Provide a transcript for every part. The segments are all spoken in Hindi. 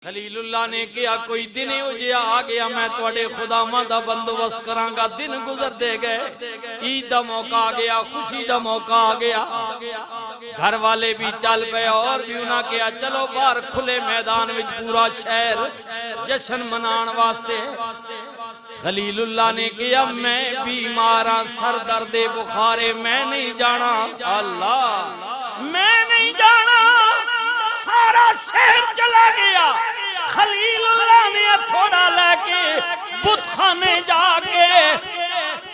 खलीलुल्लाह ने कहा कोई दिन उजिया आ गया मैं तुहाडे खुदावां दा बंदोबस्त करांगा। दिन गुजरते गए, ईद दा मौका आ गया, खुशी दा मौका आ गया। घर वाले भी चल पे और भी उन्हें कहा चलो बाहर खुले मैदान में पूरा शहर जश्न मनाने वास्ते। खलीलुल्लाह ने कहा मैं बीमार हाँ, सर दर्द बुखारे, मैं नहीं जाना। अल्लाह मैं नहीं जाना। सारा शहर चला गया। खलीलुल्लाह ने थोड़ा लेके बुतखाने जाके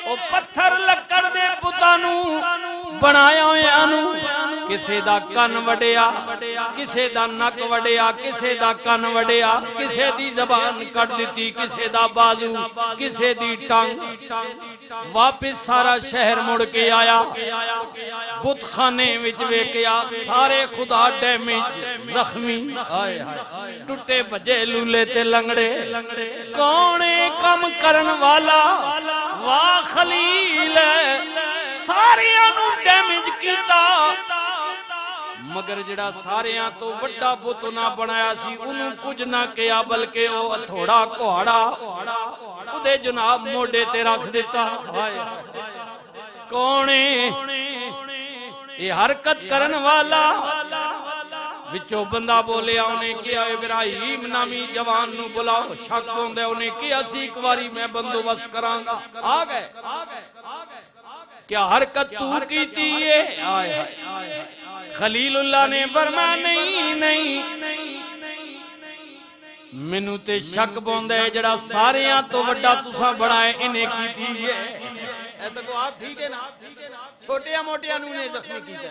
वो पत्थर लकड़ दे पुतां नू बनाया होया नू किसे दा कन वड़िया, किसे दा नक वड़िया, किसे दा कन वड़िया, किसे दी जबान कट दी, किसे दा बाजू, किसे दी टंग। वापिस सारा शहर मुड़ के आया। बुतखाने विच वेखिया सारे खुदा डैमेज, जख्मी, टुटे भजे लूले ते लंगड़े। कौने कम करन वाला वाह खलील सारियां नू डैमेज कीता, मगर जिहड़ा सारियां तो वड्डा पुत ना बनाया सी उन्हों कुछ ना किया, बल्कि वो थोड़ा कुहाड़ा उदे जनाब मोडे ते रख दिता। कौने ये हरकत करन वाला विचों बंदा बोलिया, उन्हें किया इब्राहिम नामी जवान नू बुलाओ। शक होंदा उन्हें किया सी एक बारी मैं बंदोबस्त करांगा। आ गए। क्या हरकत तू की थी ये? खलीलुल्लाह ने फरमाया नहीं नहीं मैनू ते शक पौंदा है जड़ा सारियां तो वड्डा तुसा बनाए इन्हें की थी ये। तो को आप ठीक है ना, छोटिया मोटिया नू ने जख्मी कीता,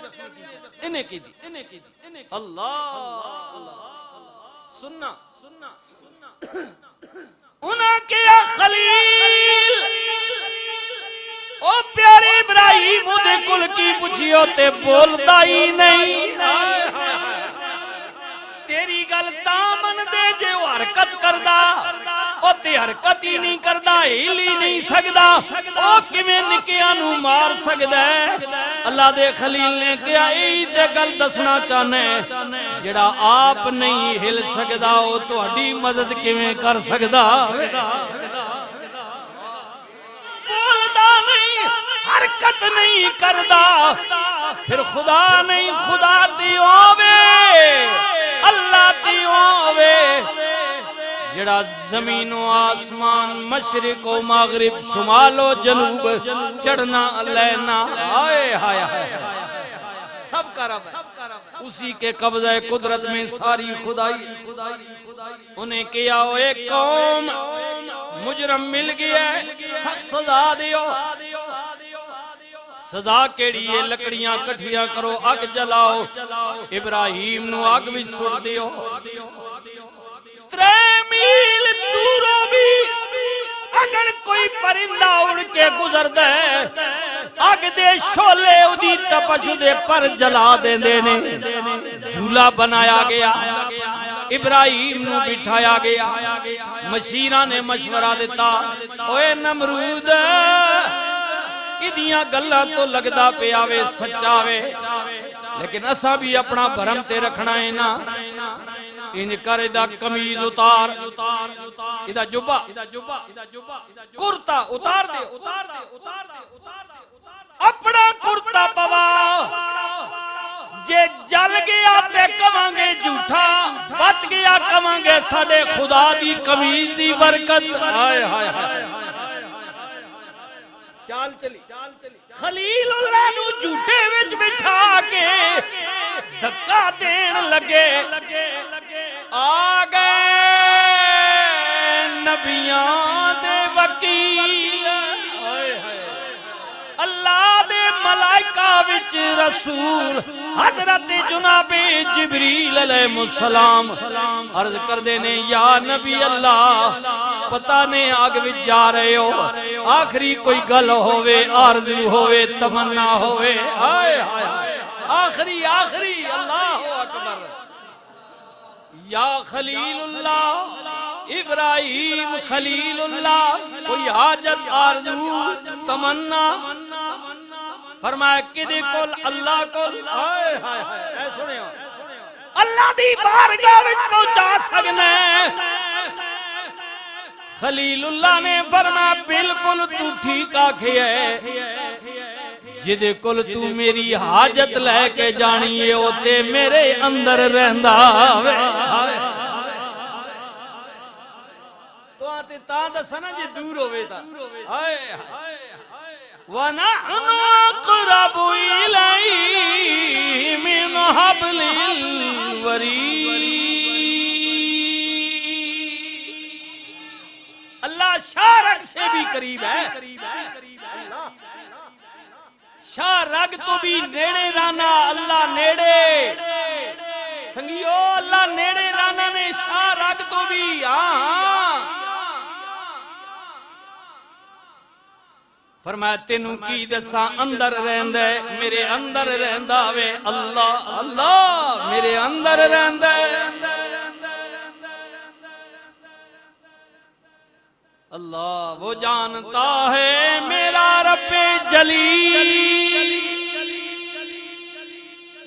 इन्हें की थी। अल्लाह सुनना उन्हें किया खलील ओ प्यारे इब्राहिम उदे कुल की पुछियो ते बोलदा ही नहीं। तेरी गल ता मन दे जे वो हरकत करदा, ओ ते हरकत ही नहीं करदा, हिल ही नहीं सकदा, ओ किवें निकियां नू मार सकदा है। अल्लाह दे खलील ने कहा यही ते गल दसना चाहना है जेड़ा आप नहीं हिल सकदा ओ तुहाडी मदद किवें कर सकदा। हरकत नहीं करदा फिर खुदा नहीं, खुदा ती होवे, अल्लाह ती होवे जड़ा जमीनो आसमान मशरिको मगरिब शुमालो जनूब चढ़ना लेना आए हाय सब का रब है, उसी के कब्ज़े कुदरत में सारी खुदाई। उन्हें किया ओए कौम मुजरम मिल गया, सख्त सजा दियो। सजा केड़ी है? लकड़ियां कठिया करो, अग जलाओ, इब्राहिम नु अग भी सुट दियो। 3 मील दूरों भी अगर कोई परिंदा उड़ के गुजरदा है अग दे शोले उदी तपश दे पर जला देंदे ने। झूला बनाया गया, इब्राहिम नु बिठाया गया। मशीरा ने मशवरा दिता ओए नमरूद इदियां गल्लां तो लगदा पिया वे सच्चा वे, लेकिन असा भी अपना भरम ते रखना है ना। इंज कर इदा कमीज उतार, इदा जुब्बा कुर्ता उतार दे, अपना कुर्ता पवा। जे जल गया ते कवांगे झूठा, बच गया कवांगे साडे खुदा दी कमीज दी बरकत। हाय हाय हाय चाल चली। खलीलुल्लाह नू झूठे विच बिठा के धक्का देन लगे। आ गए नबियां दे वकील, अल्लाह दे मलाइका विच रसूल हजरत जुनाबे जिब्रील अलैहिस्सलाम अर्ज कर देने या नबी अल्लाह पता ने आग विच जा रहे हो, आखिरी कोई गल होवे, आरज़ू होवे, तमन्ना होवे। हाय हाय आखिरी आखिरी अल्लाहु अकबर। या खलीलुल्लाह इब्राहिम खलीलुल्लाह कोई हाजत आरज़ू तमन्ना फरमाया किदे कोल? अल्लाह कोल। हाय हाय हाय सुनियो अल्लाह दी बारगाह विच पहुंचा सकना है। खलीलुल्लाह ने फरमाया बिल्कुल तू ठीक आखे है, जिदे कोल तू मेरी हाजत लेके जानी है ओ ते मेरे अंदर रहंदा वे। तो आते ता दसना जे दूर होवे ता हाय व नहनु अक़रबु इलैहि मिन हब्लिल वरीद। अल्लाह शारग से भी करीब है, शाह रग तो भी नेड़े राना अल्लाह नेड़े संगियो, अल्लाह नेड़े राना ने शाह रग तो भी। हाँ फरमाया तेनू की दसा अंदर रहंदा मेरे अंदर रहंदा वे अल्लाह, अल्लाह मेरे अंदर रहंदा। अल्लाह वो जानता है मेरा रब्बे जलील,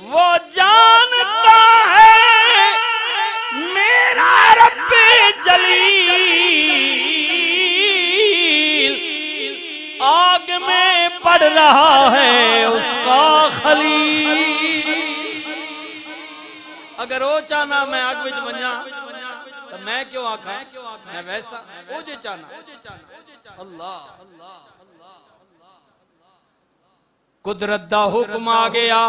वो जानता है मेरा रब्बे जलील, आग में पड़ रहा है उसका खलील। अगर वो चाहना मैं आग विच बना तो मैं क्यों आखा मैं वैसा ओ जे चाहना। अल्लाह कुदरत दा हुक्म आ गया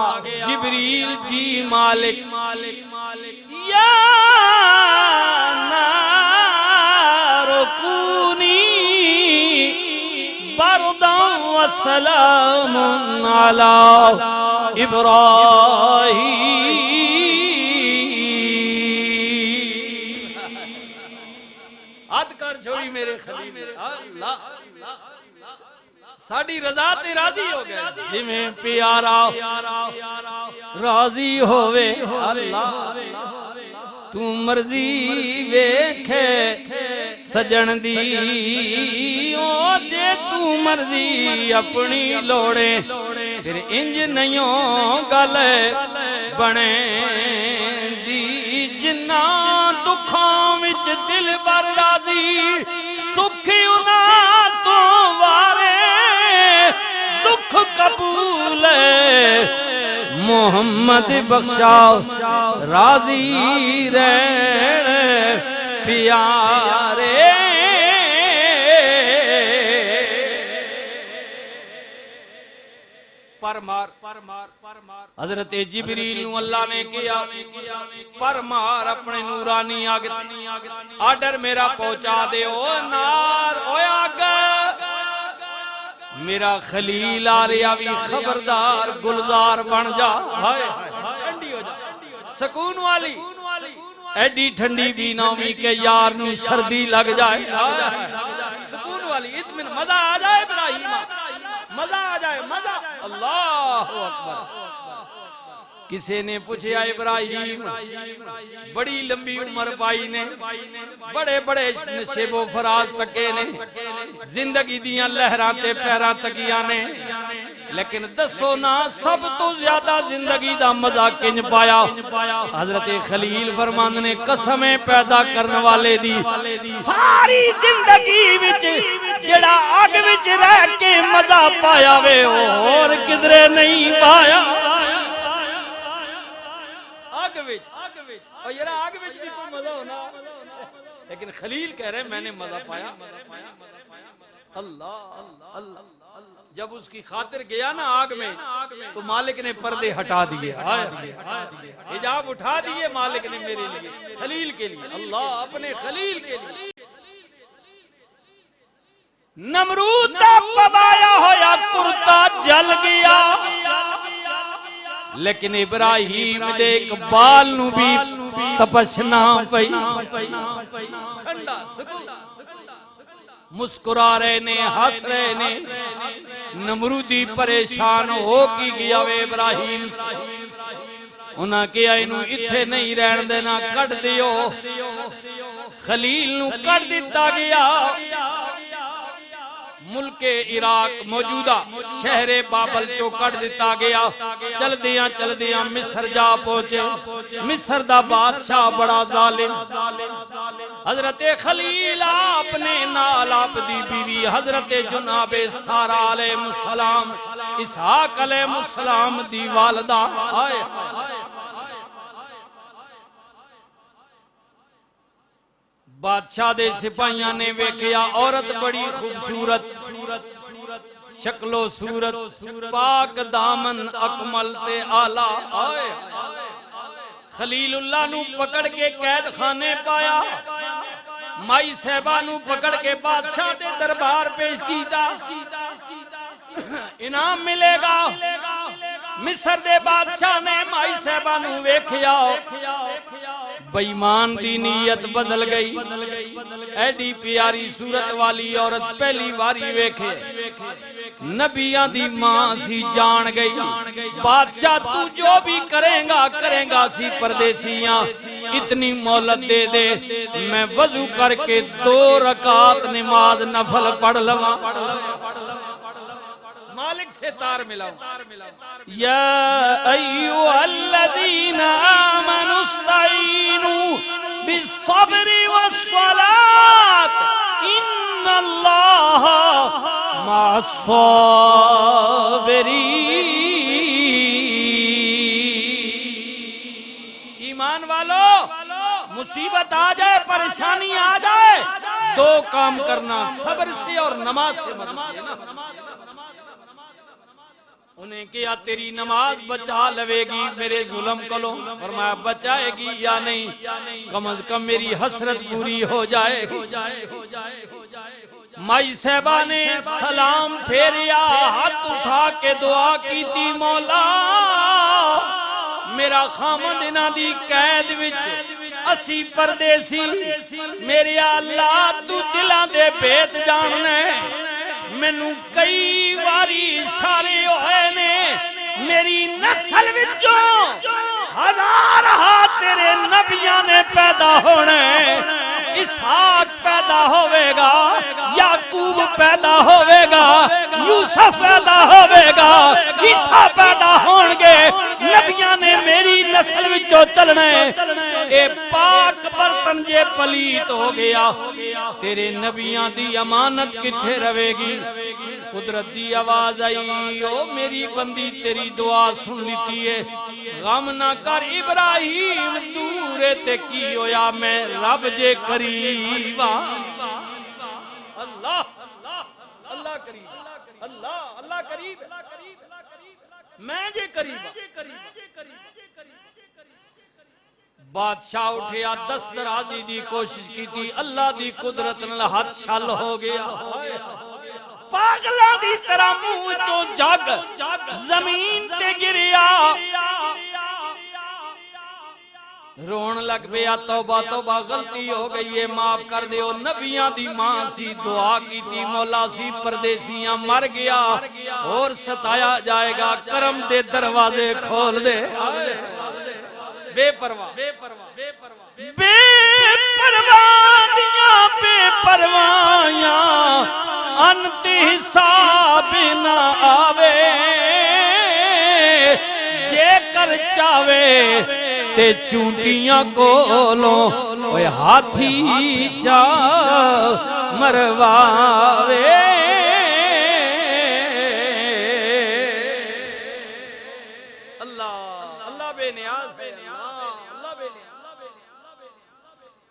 जिब्रील जी मालिक या नारो कूनी बरदन व सलामुन अला इब्राहीम। हद कर छोड़ी मेरे खलील अल्लाह साड़ी रजा ते राजी हो गए जिवें प्यारा राजी होवे। अल्लाह तू मर्जी वेखे सजन दी ओ जे तू मर्जी अपनी लोड़े फिर इंज नहीं गल बने दी। जिन्ना दुखां विच दिल बर राजी सुखी उना तो वारे दुख कबूल मोहम्मद बख्शा राजी रहन प्यारे। पर मार हजरत जिब्रील नू अल्लाह ने किया पर मार अपने नूरानी आग आर्डर मेरा पहुंचा दे ओ नार ओ आग। मेरा खलील आ रहा भी खबरदार गुलजार बन जा, ठंडी हो जा सुकून वाली एडी ठंडी भी नामी के यार नू सर्दी लग जाए सुकून वाली इत्मीनान मजा आ जाए इब्राहिम मजा आ जाए मजा। अल्लाह अकबर। किसी ने पूछा इब्राहिम बड़ी लंबी उम्र पाई ने बड़े बड़े नशेबो फराज तके ने जिंदगी दियां लहरां ते पैरां तकिया ने लेकिन दसो ना सब तो ज्यादा जिंदगी दा मजा किंज पाया। हजरत खलील फरमांदे ने कसमें पैदा करने वाले दी सारी जिंदगी विच जेड़ा अग विच रह के मजा पाया वे और किधरे नहीं पाया। आग विच और यार आग विच भी तो मजा होना लेकिन खलील कह रहे मैंने मजा पाया। अल्लाह अल्लाह जब उसकी खातिर गया ना आग में तो मालिक ने पर्दे हटा दिए हिजाब उठा दिए मालिक ने मेरे लिए खलील के लिए। अल्लाह अपने खलील के लिए। नमरूद दा पवाया होया कुर्ता जल गया लेकिन इब्राहिम दे एक बाल नू भी तपस्ना पई। ठंडा मुस्कुरा रहे ने हंस रहे ने। नमरूदी परेशान हो की गया वे इब्राहिम उन्हें कहा इनू इत्थे नहीं रहन देना कट दियो। खलील नू कट दिता गया। मुल्के इराक मौजूदा शहरे बाबल चो कट दिता गया। चल दिया मिस्र जा पहुंचे। मिस्र दा बादशाह बड़ा जालिम। हजरत खलील आपने नाल आपदी बीवी हजरत जुनाबे सारा अलैहिस्सलाम इसहाक अलैहिस्सलाम दी वालदा आए। बादशाह दे सिपाहियां ने वेखिया औरत बड़ी खूबसूरत, शक्लो सूरत, पाक दामन, अकमल ते आला। आए खलीलुल्लाह नू पकड़ के कैद खाने पाया। माई साहबा नू पकड़ के बादशाह दे दरबार पेश कीता। इनाम मिलेगा। मिस्र दे बादशाह ने माई साहबा नू वेखिया। बेईमान दी नीयत बदल गई। एडी प्यारी सूरत वाली औरत पहली बारी वेखे। नबियां दी मां सी जान गई। बादशाह तू जो भी करेगा सी परदेसियां इतनी मोहलत दे दे मैं वजू करके 2 रकात नमाज नफल पढ़ लवा। मालिक से तार मिलाऊं। या अय्युहल्लज़ीना आमनुस्तईनु बिस्सब्रि वस्सलात इन्नल्लाहा मअस्साबिरीन। ईमान वालों, मुसीबत आ जाए, परेशानी आ जाए, 2 काम करना, सब्र से और नमाज से मदद लेना। उन्हें किया तेरी नमाज बचा लवेगी मेरे जुल्म कलो। फरमाया बचाएगी या नहीं, कम अज कम मेरी हसरत पूरी हो जाए। माई साहबा ने सलाम फेरिया, हाथ उठा के दुआ की थी, मौला मेरा खामद इन्हां दी कैद विच असी परदेसी, मेरे अल्लाह तू दिलां दे भेद जानने। मैनू कई बारी इशारे होए ने मेरी नस्ल विचों 1000 तेरे नबियां ने पैदा होने। इसहाक पैदा होवेगा, याकूब पैदा होवेगा, यूसुफ पैदा होवेगा, ईसा पैदा होंगे। नबियां ने मेरी नस्ल विचों चलना है। ए पाक बर्तन जे पलीत हो गया, तेरे नबियां दी अमानत किथे रवेगी। कुदरत दी आवाज आई, ओ मेरी बंदी तेरी दुआ सुन लीती है, गम ना कर इब्राहिम दूर ते की होया मैं रब जे करीब। अल्लाह अल्लाह करीब, अल्लाह अल्लाह करीब, मैं जे करीब। बादशाह उठिया, दस्तराजी दी कोशिश की थी, अल्लाह दी कुदरत नाल हाथ छल हो गया। पागलों दी तरह मुंह चों जग जमीन ते गिरिया। रोन लग पिया, तौबा तौबा गलती हो गई है, माफ कर दियो। नबियां दी मां सी, दुआ की थी, मौला सी परदेसियां मर गया और सताया जाएगा, करम दे दरवाजे खोल दे। बेपरवाह बेपरवाहियां अंत हिसाब न आवे, जे कर चावे ते चूंटियां कोलों ओए हाथी चा मरवावे। अल्लाह बेनियाज,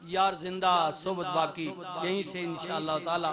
यार जिंदा सोबत बाकी, यहीं से इंशाअल्लाह ताला।